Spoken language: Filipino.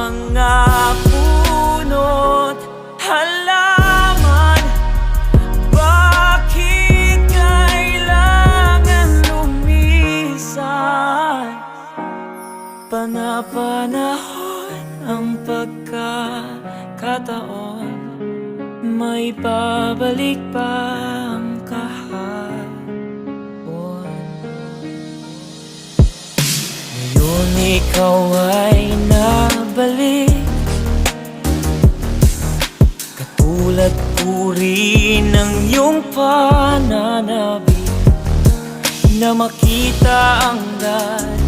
mga puno't halaman. Bakit kailangan lumisan? Panapanahon ang pagkakataon, may babalik pa ang kahapon. Ngayon ikaw ay nabalik, katulad uri ng iyong pananabik, na makita ang lahat